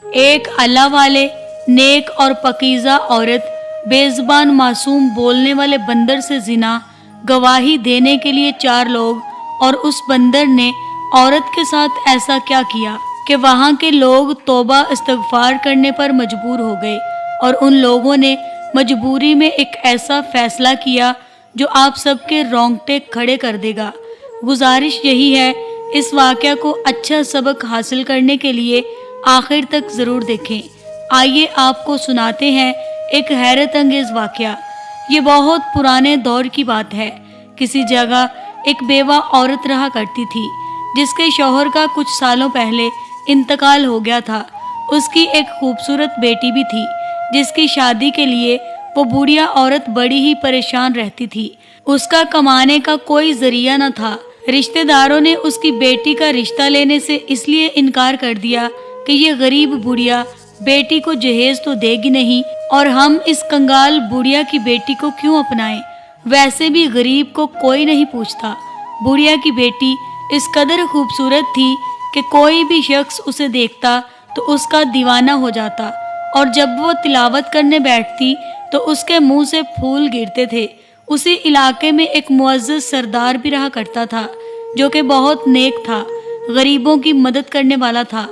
ایک اللہ والے نیک اور پکیزہ عورت بےزبان معصوم بولنے والے بندر سے زنا گواہی دینے کے لیے 4 لوگ، اور اس بندر نے عورت کے ساتھ ایسا کیا کیا کہ وہاں کے لوگ توبہ استغفار کرنے پر مجبور ہو گئے، اور ان لوگوں نے مجبوری میں ایک ایسا فیصلہ کیا جو آپ سب کے رونگٹے کھڑے کر دے گا۔ گزارش یہی ہے، اس واقعہ کو اچھا سبق حاصل کرنے کے لیے آخر تک ضرور دیکھیں۔ آئیے آپ کو سناتے ہیں ایک حیرت انگیز واقعہ۔ یہ بہت پرانے دور کی بات ہے۔ کسی جگہ ایک بیوہ عورت رہا کرتی تھی جس کے شوہر کا کچھ سالوں پہلے انتقال ہو گیا تھا۔ اس کی ایک خوبصورت بیٹی بھی تھی جس کی شادی کے لیے وہ بوڑھیا عورت بڑی ہی پریشان رہتی تھی۔ اس کا کمانے کا کوئی ذریعہ نہ تھا۔ رشتہ داروں نے اس کی بیٹی کا رشتہ لینے سے اس لیے انکار کر دیا کہ یہ غریب بوڑھیا بیٹی کو جہیز تو دے گی نہیں، اور ہم اس کنگال بوڑھیا کی بیٹی کو کیوں اپنائیں؟ ویسے بھی غریب کو کوئی نہیں پوچھتا۔ بوڑھیا کی بیٹی اس قدر خوبصورت تھی کہ کوئی بھی شخص اسے دیکھتا تو اس کا دیوانہ ہو جاتا، اور جب وہ تلاوت کرنے بیٹھتی تو اس کے منہ سے پھول گرتے تھے۔ اسی علاقے میں ایک معزز سردار بھی رہا کرتا تھا جو کہ بہت نیک تھا، غریبوں کی مدد کرنے والا تھا۔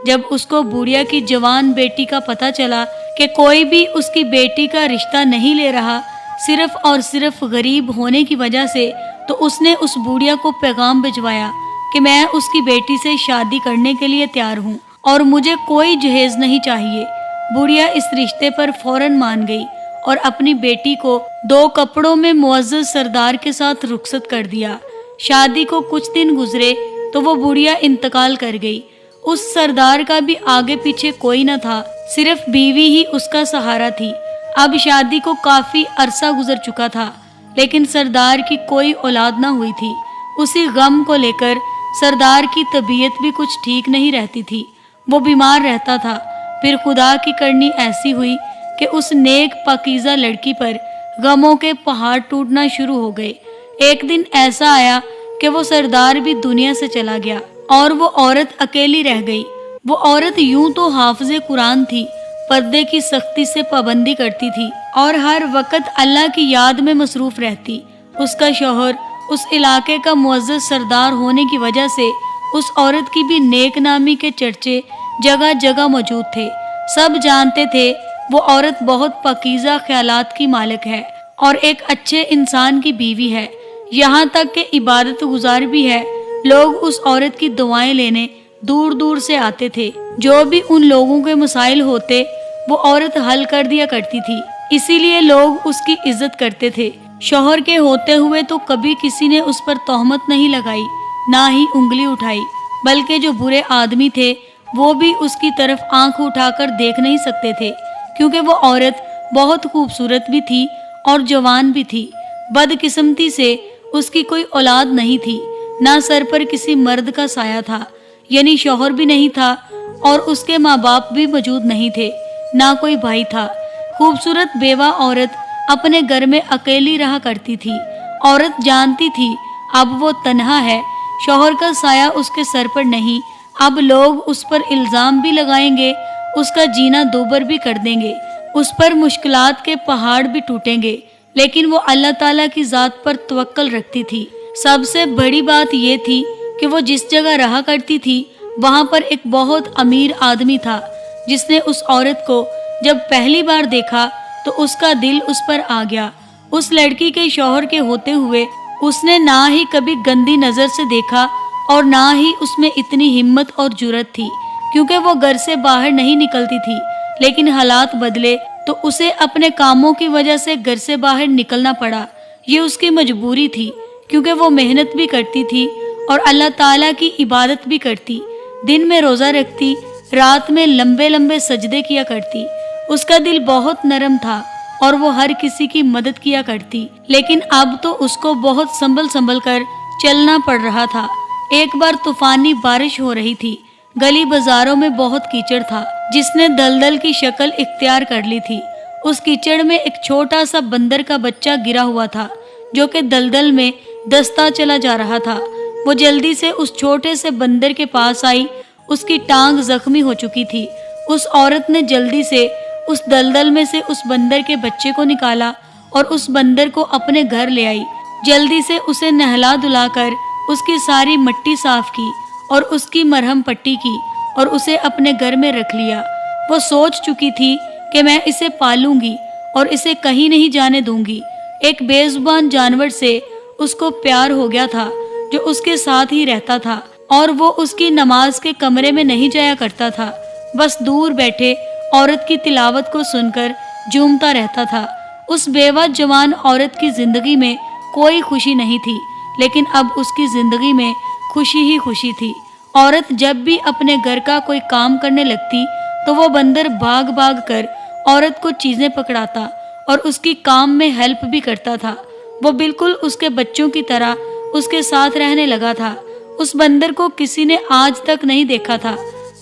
جب اس کو بوڑھیا کی جوان بیٹی کا پتہ چلا کہ کوئی بھی اس کی بیٹی کا رشتہ نہیں لے رہا صرف اور صرف غریب ہونے کی وجہ سے، تو اس نے اس بوڑھیا کو پیغام بھجوایا کہ میں اس کی بیٹی سے شادی کرنے کے لیے تیار ہوں اور مجھے کوئی جہیز نہیں چاہیے۔ بوڑھیا اس رشتے پر فوراً مان گئی اور اپنی بیٹی کو 2 کپڑوں میں معزز سردار کے ساتھ رخصت کر دیا۔ شادی کو کچھ دن گزرے تو وہ بوڑھیا انتقال کر گئی۔ اس سردار کا بھی آگے پیچھے کوئی نہ تھا، صرف بیوی ہی اس کا سہارا تھی۔ اب شادی کو کافی عرصہ گزر چکا تھا لیکن سردار کی کوئی اولاد نہ ہوئی تھی۔ اسی غم کو لے کر سردار کی طبیعت بھی کچھ ٹھیک نہیں رہتی تھی، وہ بیمار رہتا تھا۔ پھر خدا کی کرنی ایسی ہوئی کہ اس نیک پاکیزہ لڑکی پر غموں کے پہاڑ ٹوٹنا شروع ہو گئے۔ ایک دن ایسا آیا کہ وہ سردار بھی دنیا سے چلا گیا اور وہ عورت اکیلی رہ گئی۔ وہ عورت یوں تو حافظ قرآن تھی، پردے کی سختی سے پابندی کرتی تھی اور ہر وقت اللہ کی یاد میں مصروف رہتی۔ اس کا شوہر اس علاقے کا معزز سردار ہونے کی وجہ سے اس عورت کی بھی نیک نامی کے چرچے جگہ جگہ موجود تھے۔ سب جانتے تھے وہ عورت بہت پاکیزہ خیالات کی مالک ہے اور ایک اچھے انسان کی بیوی ہے، یہاں تک کہ عبادت گزار بھی ہے۔ لوگ اس عورت کی دعائیں لینے دور دور سے آتے تھے۔ جو بھی ان لوگوں کے مسائل ہوتے وہ عورت حل کر دیا کرتی تھی، اسی لیے لوگ اس کی عزت کرتے تھے۔ شوہر کے ہوتے ہوئے تو کبھی کسی نے اس پر تہمت نہیں لگائی، نہ ہی انگلی اٹھائی، بلکہ جو برے آدمی تھے وہ بھی اس کی طرف آنکھ اٹھا کر دیکھ نہیں سکتے تھے، کیونکہ وہ عورت بہت خوبصورت بھی تھی اور جوان بھی تھی۔ بدقسمتی سے اس کی کوئی اولاد نہیں تھی، نہ سر پر کسی مرد کا سایہ تھا، یعنی شوہر بھی نہیں تھا اور اس کے ماں باپ بھی موجود نہیں تھے، نہ کوئی بھائی تھا۔ خوبصورت بیوہ عورت اپنے گھر میں اکیلی رہا کرتی تھی۔ عورت جانتی تھی اب وہ تنہا ہے، شوہر کا سایہ اس کے سر پر نہیں، اب لوگ اس پر الزام بھی لگائیں گے، اس کا جینا دوبر بھی کر دیں گے، اس پر مشکلات کے پہاڑ بھی ٹوٹیں گے، لیکن وہ اللہ تعالیٰ کی ذات پر توکل رکھتی تھی۔ سب سے بڑی بات یہ تھی کہ وہ جس جگہ رہا کرتی تھی وہاں پر ایک بہت امیر آدمی تھا، جس نے اس عورت کو جب پہلی بار دیکھا تو اس کا دل اس پر آ گیا۔ اس لڑکی کے شوہر کے ہوتے ہوئے اس نے نہ ہی کبھی گندی نظر سے دیکھا اور نہ ہی اس میں اتنی ہمت اور جرأت تھی، کیونکہ وہ گھر سے باہر نہیں نکلتی تھی، لیکن حالات بدلے تو اسے اپنے کاموں کی وجہ سے گھر سے باہر نکلنا پڑا۔ یہ اس کی مجبوری تھی، کیونکہ وہ محنت بھی کرتی تھی اور اللہ تعالیٰ کی عبادت بھی کرتی، دن میں روزہ رکھتی، رات میں لمبے لمبے سجدے کیا کرتی۔ اس کا دل بہت نرم تھا اور وہ ہر کسی کی مدد کیا کرتی، لیکن اب تو اس کو بہت سنبھل کر چلنا پڑ رہا تھا۔ ایک بار طوفانی بارش ہو رہی تھی، گلی بازاروں میں بہت کیچڑ تھا جس نے دلدل کی شکل اختیار کر لی تھی۔ اس کیچڑ میں ایک چھوٹا سا بندر کا بچہ گرا ہوا تھا جو کہ دلدل میں دستا چلا جا رہا تھا۔ وہ جلدی سے اس چھوٹے سے بندر کے پاس آئی، اس کی ٹانگ زخمی ہو چکی تھی، उस औरत ने जल्दी से उस दलदल में से उस बंदर के बच्चे को निकाला और उस बंदर को अपने घर ले आई। जल्दी से उसे नहला धुलाकर उसकी सारी मिट्टी साफ की और उसकी मरहम पट्टी की और उसे अपने घर में रख लिया। वो सोच चुकी थी कि मैं इसे पालूंगी और इसे कहीं नहीं जाने दूंगी। एक बेजुबान जानवर से उसको प्यार हो गया था जो उसके साथ ही रहता था और वो उसकी नमाज के कमरे में नहीं जाया करता था, बस दूर बैठे औरत की तिलावत को सुनकर झूमता रहता था। उस बेवा जवान औरत की जिंदगी में कोई खुशी नहीं थी, लेकिन अब उसकी जिंदगी में खुशी ही खुशी थी। औरत जब भी अपने घर का कोई काम करने लगती तो वो बंदर भाग भाग कर औरत को चीजें पकड़ाता और उसकी काम में हेल्प भी करता था। वो बिल्कुल उसके बच्चों की तरह उसके साथ रहने लगा था। उस बंदर को किसी ने आज तक नहीं देखा था।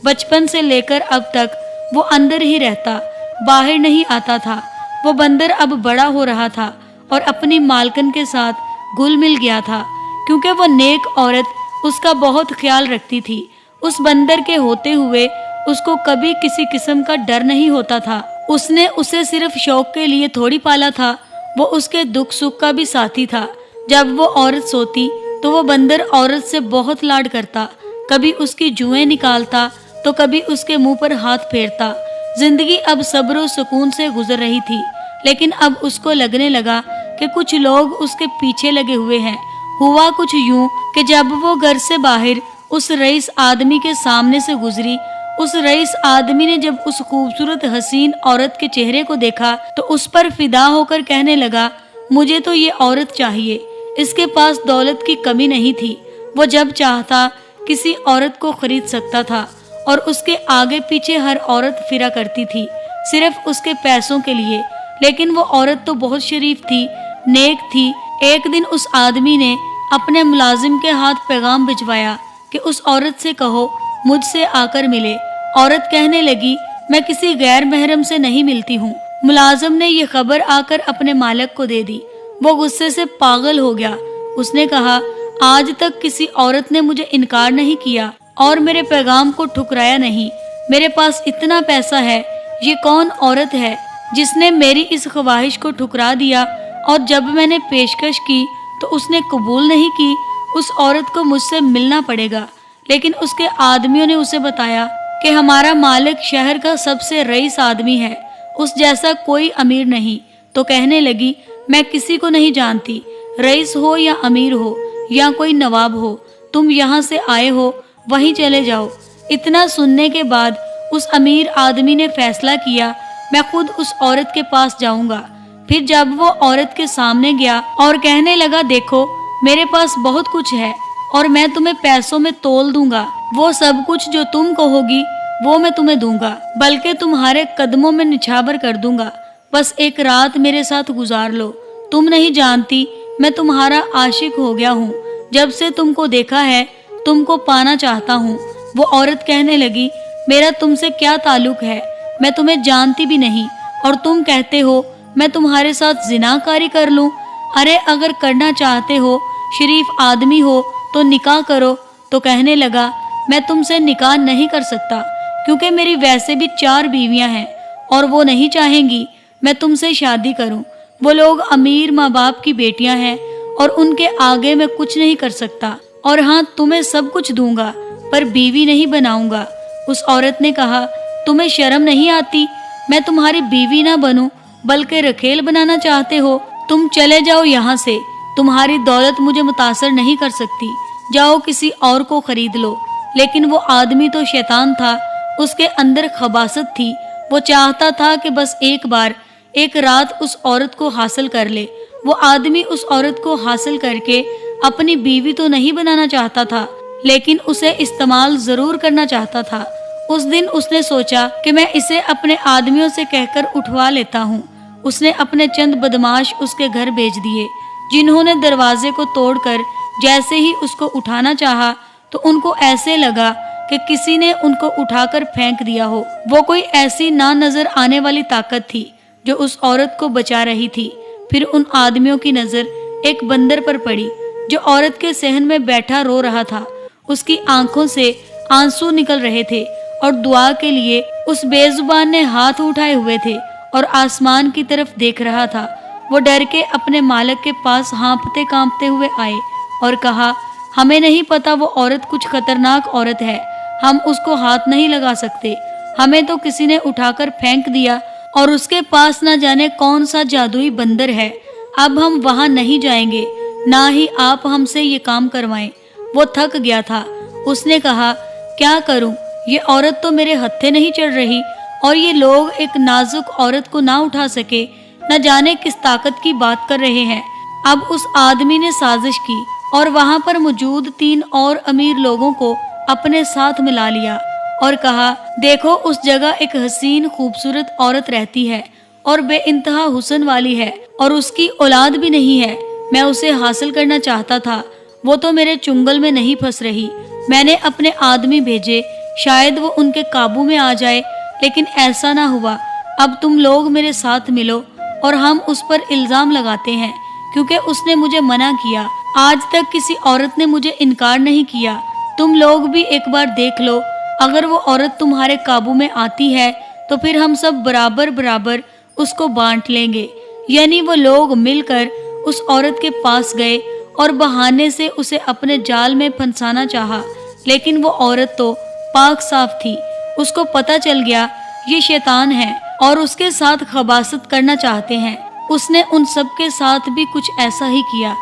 बचपन से लेकर अब तक वो अंदर ही रहता, बाहर नहीं आता था। वो बंदर अब बड़ा हो रहा था और अपनी मालकिन के साथ घुल मिल गया था, क्योंकि वो नेक औरत उसका बहुत ख्याल रखती थी। उस बंदर के होते हुए उसको कभी किसी किस्म का डर नहीं होता था। उसने उसे सिर्फ शौक के लिए थोड़ी पाला था, वो उसके दुख सुख का भी साथी था। जब वो औरत सोती तो वो बंदर औरत से बहुत लाड करता, कभी उसकी जुएं निकालता तो कभी उसके मुंह पर हाथ फेरता। जिंदगी अब सब्र और सुकून से गुजर रही थी, लेकिन अब उसको लगने लगा कि कुछ लोग उसके पीछे लगे हुए हैं। हुआ कुछ यूं कि जब वो घर से बाहर उस रईस आदमी के सामने से गुजरी, उस रईस आदमी ने जब उस खूबसूरत हसीन औरत के चेहरे को देखा तो उस पर फिदा होकर कहने लगा, मुझे तो ये औरत चाहिए। इसके पास दौलत की कमी नहीं थी, वो जब चाहता किसी औरत को खरीद सकता था और उसके आगे पीछे हर औरत फिरा करती थी सिर्फ उसके पैसों के लिए। लेकिन वो औरत तो बहुत शरीफ थी, नेक थी। एक दिन उस आदमी ने अपने मुलाजिम के हाथ पैगाम भिजवाया कि उस औरत से कहो मुझसे आकर मिले। औरत कहने लगी, मैं किसी गैर महरम से नहीं मिलती हूँ। मुलाजिम ने ये खबर आकर अपने मालिक को दे दी। वो गुस्से से पागल हो गया। उसने कहा, आज तक किसी औरत ने मुझे इनकार नहीं किया और मेरे पैगाम को ठुकराया नहीं। मेरे पास इतना पैसा है, ये कौन औरत है जिसने मेरी इस ख्वाहिश को ठुकरा दिया? और जब मैंने पेशकश की तो उसने कबूल नहीं की। उस औरत को मुझसे मिलना पड़ेगा। लेकिन उसके आदमियों ने उसे बताया कि हमारा मालिक शहर का सबसे रईस आदमी है, उस जैसा कोई अमीर नहीं। तो कहने लगी, मैं किसी को नहीं जानती, रईस हो या अमीर हो या कोई नवाब हो, तुम यहाँ से आए हो वहीं चले जाओ। इतना सुनने के बाद उस अमीर आदमी ने फैसला किया, मैं खुद उस औरत के पास जाऊंगा। फिर जब वो औरत के सामने गया और कहने लगा, देखो मेरे पास बहुत कुछ है और मैं तुम्हें पैसों में तोल दूंगा। वो सब कुछ जो तुम कहोगी वो मैं तुम्हें दूंगा, बल्कि तुम्हारे कदमों में निछावर कर दूंगा। बस एक रात मेरे साथ गुजार लो। तुम नहीं जानती मैं तुम्हारा आशिक हो गया हूँ। जब से तुमको देखा है तुमको पाना चाहता हूँ। वो औरत कहने लगी, मेरा तुमसे क्या ताल्लुक है, मैं तुम्हें जानती भी नहीं और तुम कहते हो मैं तुम्हारे साथ जिनाकारी कर लूं। अरे अगर करना चाहते हो, शरीफ आदमी हो तो निकाह करो। तो कहने लगा, मैं तुमसे निकाह नहीं कर सकता, क्योंकि मेरी वैसे भी 4 बीवियां हैं और वो नहीं चाहेंगी मैं तुमसे शादी करूं। वो लोग अमीर माँ बाप की बेटियां हैं और उनके आगे मैं कुछ नहीं कर सकता। और हाँ, तुम्हें सब कुछ दूंगा पर बीवी नहीं बनाऊंगा। उस औरत ने कहा, तुम्हें शर्म नहीं आती? मैं तुम्हारी बीवी ना बनूं बल्कि रखेल बनाना चाहते हो? तुम चले जाओ यहाँ से, तुम्हारी दौलत मुझे मुतासर नहीं कर सकती। जाओ किसी और को खरीद लो। लेकिन वो आदमी तो शैतान था, उसके अंदर खबासत थी। वो चाहता था कि बस एक बार एक रात उस औरत को हासिल कर ले। वो आदमी उस औरत को हासिल करके अपनी बीवी तो नहीं बनाना चाहता था, लेकिन उसे इस्तेमाल जरूर करना चाहता था। उस दिन उसने सोचा कि मैं इसे अपने आदमियों से कहकर उठवा लेता हूँ। उसने अपने चंद बदमाश उसके घर भेज दिए, जिन्होंने दरवाजे को तोड़कर जैसे ही उसको उठाना चाहा तो उनको ऐसे लगा कि किसी ने उनको उठाकर फेंक दिया हो। वो कोई ऐसी ना नजर आने वाली ताकत थी जो उस औरत को बचा रही थी। फिर उन आदमियों की नजर एक बंदर पर पड़ी जो औरत के सहन में बैठा रो रहा था। उसकी आंखों से आंसू निकल रहे थे اور دعا کے لیے اس بے زبان نے ہاتھ اٹھائے ہوئے تھے اور آسمان کی طرف دیکھ رہا تھا۔ وہ ڈر کے اپنے مالک کے پاس ہانپتے کانپتے ہوئے آئے اور کہا، ہمیں نہیں پتا وہ عورت کچھ خطرناک عورت ہے، ہم اس کو ہاتھ نہیں لگا سکتے، ہمیں تو کسی نے اٹھا کر پھینک دیا اور اس کے پاس نہ جانے کون سا جادوئی بندر ہے، اب ہم وہاں نہیں جائیں گے، نہ ہی آپ ہم سے یہ کام کروائیں۔ وہ تھک گیا تھا۔ اس نے کہا، کیا کروں، یہ عورت تو میرے ہتھے نہیں چڑھ رہی اور یہ لوگ ایک نازک عورت کو نہ اٹھا سکے، نہ جانے کس طاقت کی بات کر رہے ہیں۔ اب اس آدمی نے سازش کی اور وہاں پر موجود 3 اور امیر لوگوں کو اپنے ساتھ ملا لیا اور کہا، دیکھو اس جگہ ایک حسین خوبصورت عورت رہتی ہے اور بے انتہا حسن والی ہے اور اس کی اولاد بھی نہیں ہے، میں اسے حاصل کرنا چاہتا تھا، وہ تو میرے چنگل میں نہیں پھنس رہی، میں نے اپنے آدمی بھیجے، شاید وہ ان کے قابو میں آ جائے، لیکن ایسا نہ ہوا۔ اب تم لوگ میرے ساتھ ملو اور ہم اس پر الزام لگاتے ہیں، کیونکہ اس نے مجھے منع کیا، آج تک کسی عورت نے مجھے انکار نہیں کیا۔ تم لوگ بھی ایک بار دیکھ لو، اگر وہ عورت تمہارے قابو میں آتی ہے تو پھر ہم سب برابر برابر اس کو بانٹ لیں گے۔ یعنی وہ لوگ مل کر اس عورت کے پاس گئے اور بہانے سے اسے اپنے جال میں پھنسانا چاہا، لیکن وہ عورت تو پاک صاف تھی۔ اس کو پتہ چل گیا یہ شیطان ہے اور اس کے ساتھ خباثت کرنا چاہتے ہیں۔ اس نے ان سب کے ساتھ بھی کچھ ایسا ہی کیا،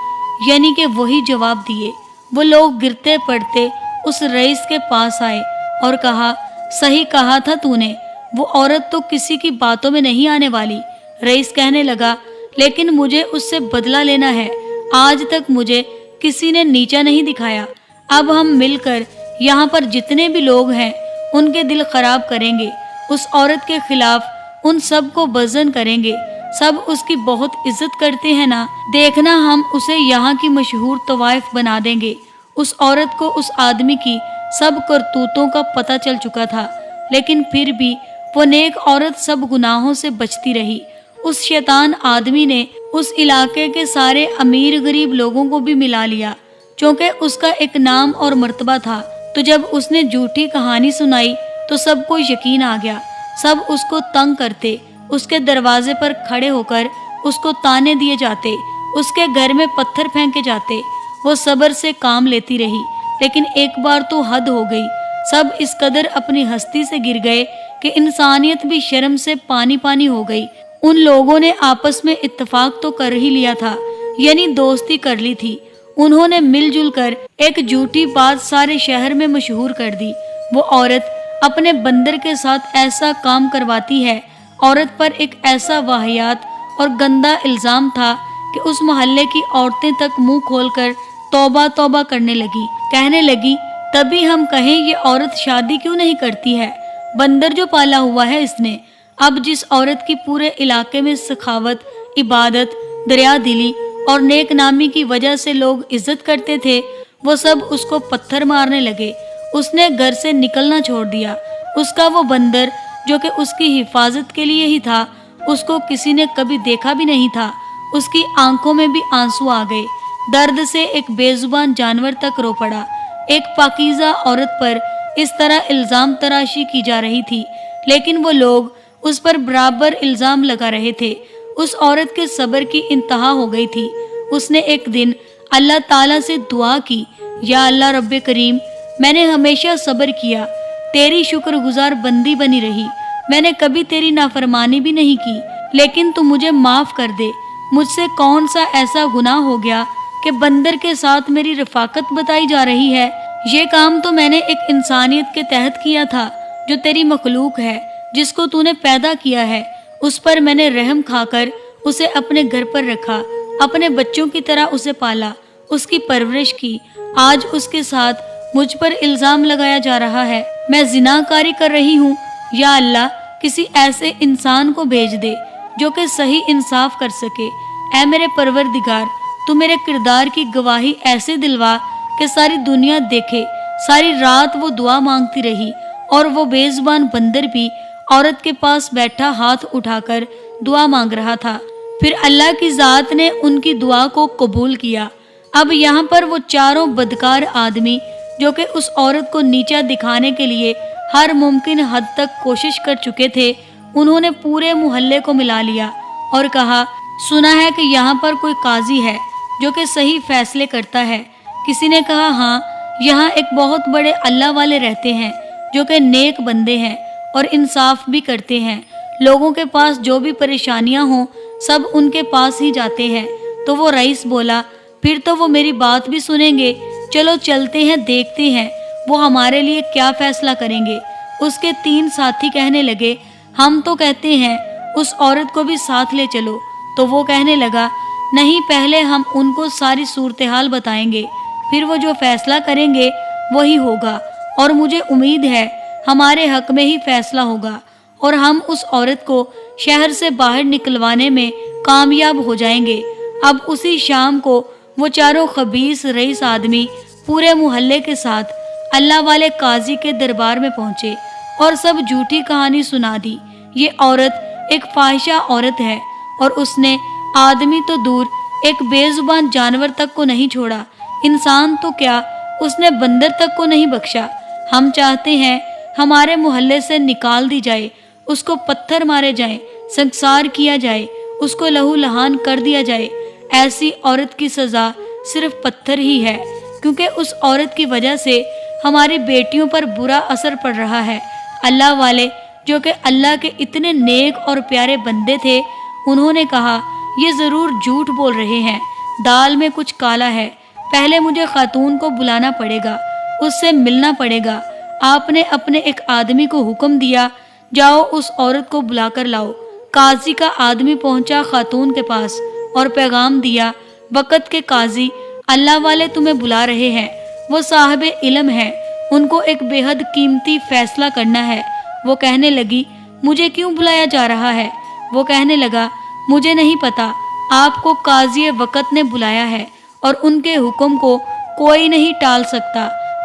یعنی کہ وہی جواب دیے۔ وہ لوگ گرتے پڑتے اس رئیس کے پاس آئے اور کہا، صحیح کہا تھا تو نے، وہ عورت تو کسی کی باتوں میں نہیں آنے والی۔ رئیس کہنے لگا، لیکن مجھے اس سے بدلہ لینا ہے، آج تک مجھے کسی نے نیچا نہیں دکھایا، اب ہم مل کر یہاں پر جتنے بھی لوگ ہیں ان کے دل خراب کریں گے، اس عورت کے خلاف ان سب کو بزن کریں گے، سب اس کی بہت عزت کرتے ہیں نا، دیکھنا ہم اسے یہاں کی مشہور طوائف بنا دیں گے۔ اس عورت کو اس آدمی کی سب کرتوتوں کا پتہ چل چکا تھا، لیکن پھر بھی وہ نیک عورت سب گناہوں سے بچتی رہی۔ اس شیطان آدمی نے اس علاقے کے سارے امیر غریب لوگوں کو بھی ملا لیا، چونکہ اس کا ایک نام اور مرتبہ تھا، تو جب اس نے جھوٹی کہانی سنائی تو سب کو یقین آ گیا، سب اس کو تنگ کرتے، اس کے دروازے پر کھڑے ہو کر اس کو تانے دیے جاتے، اس کے گھر میں پتھر پھینکے جاتے۔ وہ صبر سے کام لیتی رہی، لیکن ایک بار تو حد ہو گئی، سب اس قدر اپنی ہستی سے گر گئے کہ انسانیت بھی شرم سے پانی پانی ہو گئی۔ ان لوگوں نے آپس میں اتفاق تو کر ہی لیا تھا، یعنی دوستی کر لی تھی، انہوں نے مل جل کر ایک جھوٹی بات سارے شہر میں مشہور کر دی۔ وہ عورت اپنے بندر کے ساتھ ایسا کام کرواتی ہے، عورت پر ایک ایسا واہیات اور گندا الزام تھا کہ اس محلے کی عورتیں تک منہ کھول کر توبہ توبہ کرنے لگی، کہنے لگی، تبھی ہم کہیں یہ عورت شادی کیوں نہیں کرتی ہے، بندر جو پالا ہوا ہے اس نے۔ اب جس عورت کی پورے علاقے میں سخاوت، عبادت، دریا دلی اور نیک نامی کی وجہ سے لوگ عزت کرتے تھے، وہ سب اس کو پتھر مارنے لگے۔ اس نے گھر سے نکلنا چھوڑ دیا۔ اس کا وہ بندر جو کہ اس کی حفاظت کے لیے ہی تھا، اس کو کسی نے کبھی دیکھا بھی نہیں تھا۔ اس کی آنکھوں میں بھی آنسو آ گئے، درد سے ایک بے زبان جانور تک رو پڑا۔ ایک پاکیزہ عورت پر اس طرح الزام تراشی کی جا رہی تھی، لیکن وہ لوگ اس پر برابر الزام لگا رہے تھے۔ اس عورت کے صبر کی انتہا ہو گئی تھی۔ اس نے ایک دن اللہ تعالیٰ سے دعا کی، یا اللہ رب کریم، میں نے ہمیشہ صبر کیا، تیری شکر گزار بندی بنی رہی، میں نے کبھی تیری نافرمانی بھی نہیں کی، لیکن تو مجھے معاف کر دے، مجھ سے کون سا ایسا گناہ ہو گیا کہ بندر کے ساتھ میری رفاقت بتائی جا رہی ہے۔ یہ کام تو میں نے ایک انسانیت کے تحت کیا تھا جو تیری مخلوق ہے، جس کو تو نے پیدا کیا ہے، اس پر میں نے رحم کھا کر اسے اپنے گھر پر رکھا، اپنے بچوں کی طرح اسے پالا، اس کی پرورش کی۔ آج اس کے ساتھ مجھ پر الزام لگایا جا رہا ہے، میں زنا کاری کر رہی ہوں۔ یا اللہ، کسی ایسے انسان کو بھیج دے جو کہ صحیح انصاف کر سکے۔ اے میرے پروردگار، تو میرے کردار کی گواہی ایسے دلوا کہ ساری دنیا دیکھے۔ ساری رات وہ دعا مانگتی رہی، اور وہ بے زبان بندر بھی عورت کے پاس بیٹھا ہاتھ اٹھا کر دعا مانگ رہا تھا۔ پھر اللہ کی ذات نے ان کی دعا کو قبول کیا۔ اب یہاں پر وہ چاروں بدکار آدمی جو کہ اس عورت کو نیچا دکھانے کے لیے हर मुमकिन हद तक कोशिश कर चुके थे, उन्होंने पूरे मोहल्ले को मिला लिया और कहा, सुना है कि यहाँ पर कोई काजी है जो कि सही फैसले करता है। किसी ने कहा, हाँ, यहाँ एक बहुत बड़े अल्लाह वाले रहते हैं जो कि नेक बंदे हैं और इंसाफ भी करते हैं। लोगों के पास जो भी परेशानियां हों सब उनके पास ही जाते हैं। तो वो रईस बोला, फिर तो वो मेरी बात भी सुनेंगे, चलो चलते हैं, देखते हैं वो हमारे लिए क्या फैसला करेंगे। उसके 3 साथी कहने लगे, हम तो कहते हैं उस औरत को भी साथ ले चलो। तो वो कहने लगा, नहीं, पहले हम उनको सारी सूरत हाल बताएंगे, फिर वो जो फैसला करेंगे वही होगा और मुझे उम्मीद है हमारे हक में ही फैसला होगा और हम उस औरत को शहर से बाहर निकलवाने में कामयाब हो जाएंगे। अब उसी शाम को वो चारों खबीस रईस आदमी पूरे मोहल्ले के साथ अल्लाह वाले काजी के दरबार में पहुंचे और सब झूठी कहानी सुना दी। ये औरत एक फाहिशा औरत है और उसने आदमी तो दूर एक बेजुबान जानवर तक को नहीं छोड़ा, इंसान तो क्या उसने बंदर तक को नहीं बख्शा। हम चाहते हैं हमारे मोहल्ले से निकाल दी जाए, उसको पत्थर मारे जाएं, संसार किया जाए, उसको लहू लहान कर दिया जाए। ऐसी औरत की सज़ा सिर्फ पत्थर ही है, क्योंकि उस औरत की वजह से हमारी बेटियों पर बुरा असर पड़ रहा है। अल्लाह वाले जो कि अल्लाह के इतने नेक और प्यारे बंदे थे, उन्होंने कहा, ये ज़रूर झूठ बोल रहे हैं, दाल में कुछ काला है। पहले मुझे खातून को बुलाना पड़ेगा, उससे मिलना पड़ेगा। आपने अपने एक आदमी को हुक्म दिया, जाओ उस औरत को बुलाकर लाओ। काजी का आदमी पहुंचा खातून के पास और पैगाम दिया, वक़्त के काजी अल्लाह वाले तुम्हें बुला रहे हैं, वो साहिब इल्म है, उनको एक बेहद कीमती फैसला करना है। वो कहने लगी, मुझे क्यों बुलाया जा रहा है? वो कहने लगा, मुझे नहीं पता, आपको काजी वक़्त ने बुलाया है और उनके हुक्म को कोई नहीं टाल सकता,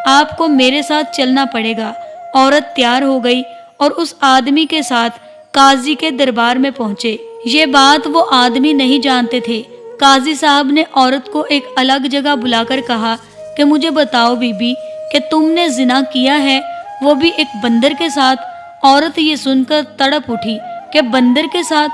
आपको मेरे साथ चलना पड़ेगा। औरत तैयार हो गई और उस आदमी के साथ काजी के दरबार में पहुंचे। ये बात वो आदमी नहीं जानते थे। काजी साहब ने औरत को एक अलग जगह बुलाकर कहा कि मुझे बताओ बीबी कि तुमने जिना किया है, वो भी एक बंदर के साथ। औरत ये सुनकर तड़प उठी कि बंदर के साथ,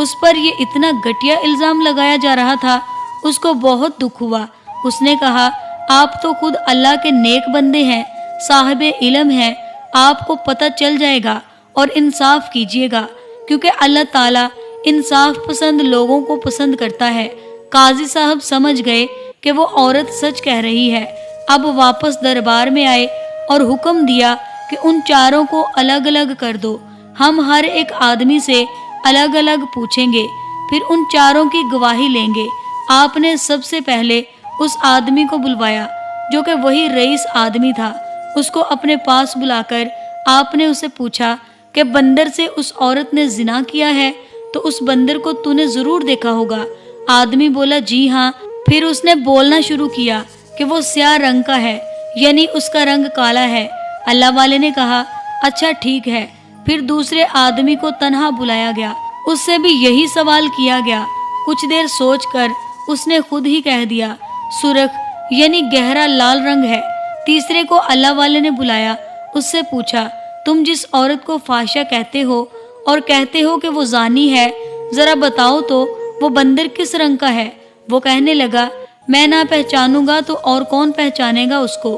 उस पर ये इतना घटिया इल्ज़ाम लगाया जा रहा था। उसको बहुत दुख हुआ। उसने कहा, आप तो खुद अल्लाह के नेक बंदे हैं, साहिब इल्म हैं, आपको पता चल जाएगा और इंसाफ कीजिएगा, क्योंकि अल्लाह ताला इंसाफ पसंद लोगों को पसंद करता है। काजी साहब समझ गए कि वो औरत सच कह रही है। अब वापस दरबार में आए और हुक्म दिया कि उन चारों को अलग अलग कर दो, हम हर एक आदमी से अलग अलग पूछेंगे, फिर उन चारों की गवाही लेंगे। आपने सबसे पहले उस आदमी को बुलवाया जो कि वही रईस आदमी था। उसको अपने पास बुलाकर आपने उसे पूछा कि बंदर से उस औरत ने जिना किया है तो उस बंदर को तूने ज़रूर देखा होगा। आदमी बोला, जी हाँ। फिर उसने बोलना शुरू किया कि वो स्याह रंग का है, यानी उसका रंग काला है। अल्लाह वाले ने कहा, अच्छा ठीक है। फिर दूसरे आदमी को तन्हा बुलाया गया, उससे भी यही सवाल किया गया। कुछ देर सोचकर उसने खुद ही कह दिया, सुर्ख यानी गहरा लाल रंग है। तीसरे को अल्लाह वाले ने बुलाया, उससे पूछा, तुम जिस औरत को फाहिशा कहते हो और कहते हो कि वो जानी है, ज़रा बताओ तो वो बंदर किस रंग का है? वो कहने लगा, मैं ना पहचानूंगा तो और कौन पहचानेगा उसको?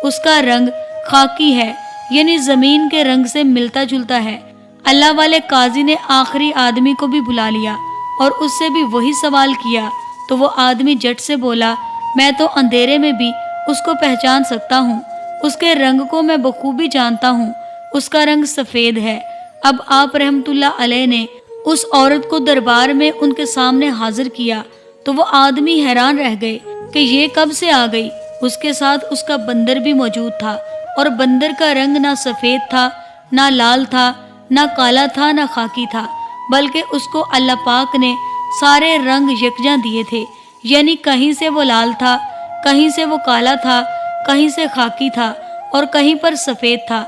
उसका रंग खाकी है, यानी ज़मीन के रंग से मिलता जुलता है। अल्लाह वाले काजी ने आखिरी आदमी को भी बुला लिया और उससे भी वही सवाल किया। तो वो आदमी झट से बोला, मैं तो अंधेरे में भी उसको पहचान सकता हूँ, उसके रंग को मैं बखूबी जानता हूँ, उसका रंग सफ़ेद है। अब आप रहमतुल्लाह अलैह ने उस औरत को दरबार में उनके सामने हाजिर किया तो वो आदमी हैरान रह गए कि ये कब से आ गई। उसके साथ उसका बंदर भी मौजूद था और बंदर का रंग ना सफ़ेद था, ना लाल था, ना काला था, ना खाकी था, बल्कि उसको अल्लाह पाक ने सारे रंग यकजां दिए थे। यानी कहीं से वो लाल था, कहीं से वो काला था, कहीं से खाकी था और कहीं पर सफ़ेद था।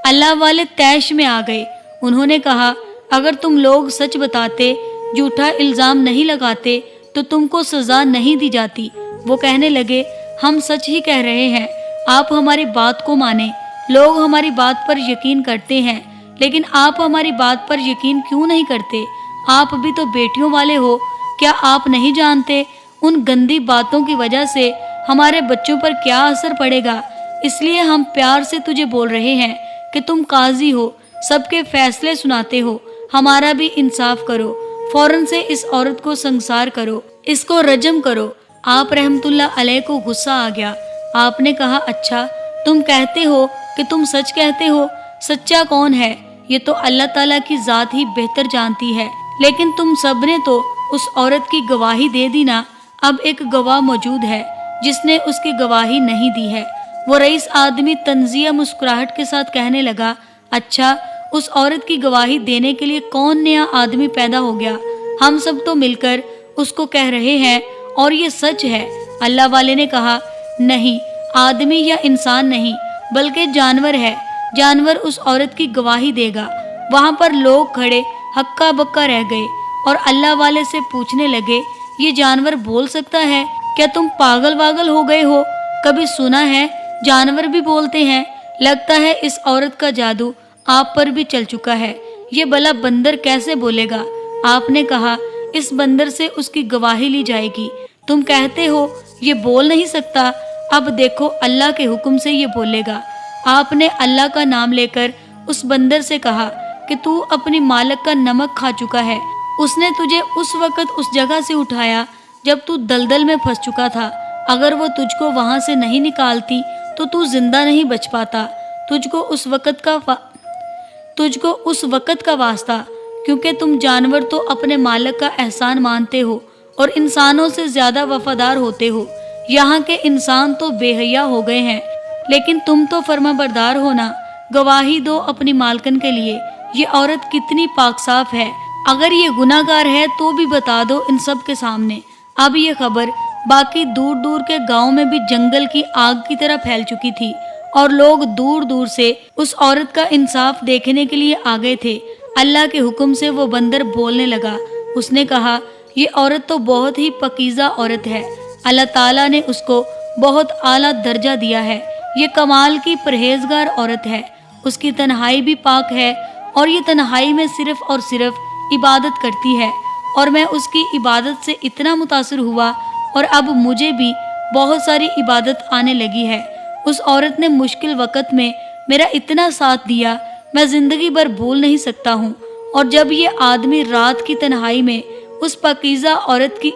अल्लाह वाले तैश में आ गए। उन्होंने कहा, अगर तुम लोग सच बताते, झूठा इल्ज़ाम नहीं लगाते तो तुमको सज़ा नहीं दी जाती। वो कहने लगे, हम सच ही कह रहे हैं, आप हमारी बात को माने। लोग हमारी बात पर यकीन करते हैं, लेकिन आप हमारी बात पर यकीन क्यों नहीं करते? आप भी तो बेटियों वाले हो, क्या आप नहीं जानते उन गंदी बातों की वजह से हमारे बच्चों पर क्या असर पड़ेगा? इसलिए हम प्यार से तुझे बोल रहे हैं कि तुम काजी हो, सबके फैसले सुनाते हो, हमारा भी इंसाफ करो। फौरन से इस औरत को संसार करो, इसको रजम करो। आप रहमतुल्लाह अलैह को गुस्सा आ गया। आपने कहा, अच्छा तुम कहते हो कि तुम सच कहते हो। सच्चा कौन है? ये तो अल्लाह ताला की जात ही बेहतर जानती है। लेकिन तुम सब ने तो उस औरत की गवाही दे दी ना। अब एक गवाह मौजूद है जिसने उसकी गवाही नहीं दी है। वो रईस आदमी तंजिया मुस्कुराहट के साथ कहने लगा, अच्छा उस औरत की गवाही देने के लिए कौन नया आदमी पैदा हो गया? हम सब तो मिलकर उसको कह रहे हैं और ये सच है। अल्लाह वाले ने कहा, नहीं, आदमी या इंसान नहीं बल्कि जानवर है। जानवर उस औरत की गवाही देगा। वहां पर लोग खड़े हक्का बक्का रह गए और अल्लाह वाले से पूछने लगे, ये जानवर बोल सकता है? क्या तुम पागल वागल हो गए हो? कभी सुना है जानवर भी बोलते हैं? लगता है इस औरत का जादू आप पर भी चल चुका है। ये भला बंदर कैसे बोलेगा? आपने कहा, इस बंदर से उसकी गवाही ली जाएगी। तुम कहते हो ये बोल नहीं सकता। अब देखो अल्लाह के हुक्म से ये बोलेगा। आपने अल्लाह का नाम लेकर उस बंदर से कहा कि तू अपनी मालिक का नमक खा चुका है। उसने तुझे उस वक़्त उस जगह से उठाया जब तू दलदल में फंस चुका था। अगर वो तुझको वहां से नहीं निकालती तो तू जिंदा नहीं बच पाता। तुझको उस वक़्त का वास्ता, क्योंकि तुम जानवर तो अपने मालिक का एहसान मानते हो और इंसानों से ज्यादा वफादार होते हो। यहाँ के इंसान तो बेहया हो गए हैं, लेकिन तुम तो फर्माबरदार हो ना। गवाही दो अपनी मालकन के लिए। ये औरत कितनी पाक साफ है। अगर ये गुनाहगार है तो भी बता दो इन सब के सामने। अब ये खबर बाकी दूर दूर के गांव में भी जंगल की आग की तरह फैल चुकी थी और लोग दूर दूर से उस औरत का इंसाफ देखने के लिए आ गए थे। अल्लाह के हुक्म से वो बंदर बोलने लगा। उसने कहा, ये औरत तो बहुत ही पकीज़ा औरत है। अल्लाह ताला ने उसको बहुत आला दर्जा दिया है। ये कमाल की परहेजगार औरत है। उसकी तन्हाई भी पाक है और ये तन्हाई में सिर्फ और सिर्फ इबादत करती है। और मैं उसकी इबादत से इतना मुतासर हुआ और अब मुझे भी बहुत सारी इबादत आने लगी है। उस औरत ने मुश्किल वक़्त में मेरा इतना साथ दिया, मैं ज़िंदगी भर भूल नहीं सकता हूँ। और जब ये आदमी रात की तन्हाई में इस पाकीज़ा औरत की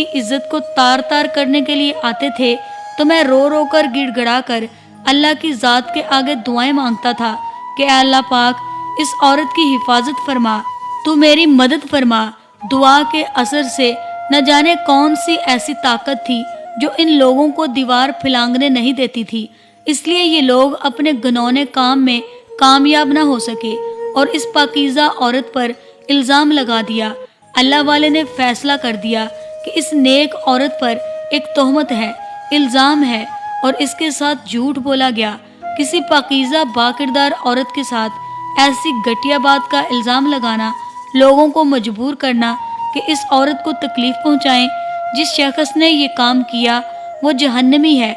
इज्जत को तार तार करने के लिए आते थे तो मैं रो रो कर गिड़गड़ा कर अल्लाह की ज़ात के आगे दुआएं मांगता था कि अल्लाह पाक, इस औरत की हिफाजत फरमा, तू मेरी मदद फरमा। दुआ के असर से न जाने कौन सी ऐसी ताकत थी जो इन लोगों को दीवार फिलांगने नहीं देती थी। इसलिए ये लोग अपने घिनौने काम में कामयाब न हो सके और इस पाकीज़ा औरत पर इल्ज़ाम लगा दिया। अल्लाह वाले ने फैसला कर दिया कि इस नेक औरत पर एक तोहमत है, इल्ज़ाम है और इसके साथ झूठ बोला गया। किसी पाकीज़ा बाकिरदार औरत के साथ ऐसी घटिया बात का इल्ज़ाम लगाना, लोगों को मजबूर करना कि इस औरत को तकलीफ पहुंचाएं। जिस शख्स ने ये काम किया वो जहन्नमी है।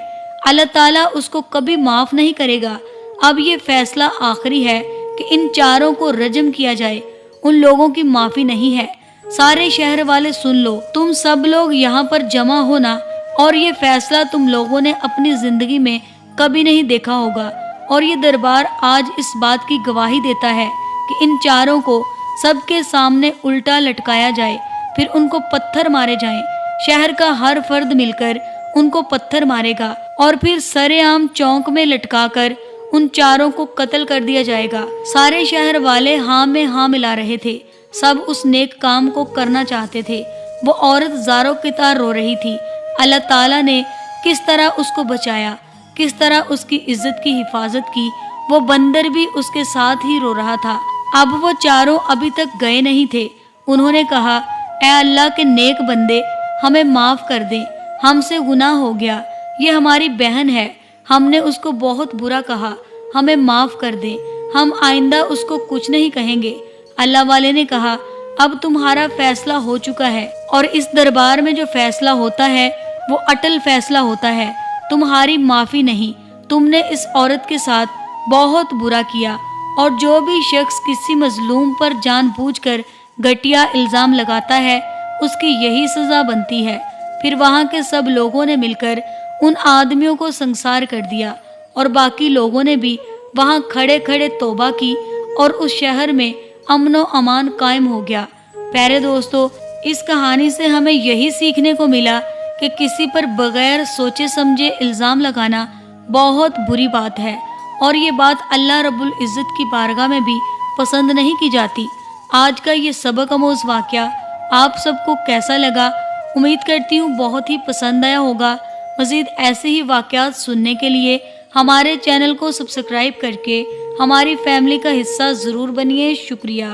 अल्लाह ताला उसको कभी माफ़ नहीं करेगा। अब ये फैसला आखिरी है कि इन चारों को रजम किया जाए। उन लोगों की माफ़ी नहीं है। सारे शहर वाले सुन लो, तुम सब लोग यहाँ पर जमा होना और ये फैसला तुम लोगों ने अपनी ज़िंदगी में कभी नहीं देखा होगा। और ये दरबार आज इस बात की गवाही देता है कि इन चारों को सबके सामने उल्टा लटकाया जाए, फिर उनको पत्थर मारे जाएं। शहर का हर फर्द मिलकर उनको पत्थर मारेगा और फिर सरेआम चौक में लटकाकर उन चारों को कत्ल कर दिया जाएगा। सारे शहर वाले हाँ में हाँ मिला रहे थे। सब उस नेक काम को करना चाहते थे। वो औरत ज़ारों की तरह रो रही थी। अल्लाह ताला ने किस तरह उसको बचाया, किस तरह उसकी इज्जत की हिफाजत की। वो बंदर भी उसके साथ ही रो रहा था। अब वो चारों अभी तक गए नहीं थे। उन्होंने कहा, ऐ अल्लाह के नेक बंदे, हमें माफ़ कर दें, हमसे गुनाह हो गया। ये हमारी बहन है, हमने उसको बहुत बुरा कहा, हमें माफ़ कर दें, हम आइंदा उसको कुछ नहीं कहेंगे। अल्लाह वाले ने कहा, अब तुम्हारा फैसला हो चुका है और इस दरबार में जो फैसला होता है वो अटल फैसला होता है। تمہاری معافی نہیں، تم نے اس عورت کے ساتھ بہت برا کیا، اور جو بھی شخص کسی مظلوم پر جان بوجھ کر گھٹیا الزام لگاتا ہے اس کی یہی سزا بنتی ہے۔ پھر وہاں کے سب لوگوں نے مل کر ان آدمیوں کو سنسار کر دیا، اور باقی لوگوں نے بھی وہاں کھڑے کھڑے توبہ کی، اور اس شہر میں امن و امان قائم ہو گیا۔ پیارے دوستو، اس کہانی سے ہمیں یہی سیکھنے کو ملا کہ کسی پر بغیر سوچے سمجھے الزام لگانا بہت بری بات ہے، اور یہ بات اللہ رب العزت کی بارگاہ میں بھی پسند نہیں کی جاتی۔ آج کا یہ سبق آموز واقعہ آپ سب کو کیسا لگا؟ امید کرتی ہوں بہت ہی پسند آیا ہوگا۔ مزید ایسے ہی واقعات سننے کے لیے ہمارے چینل کو سبسکرائب کر کے ہماری فیملی کا حصہ ضرور بنیے۔ شکریہ۔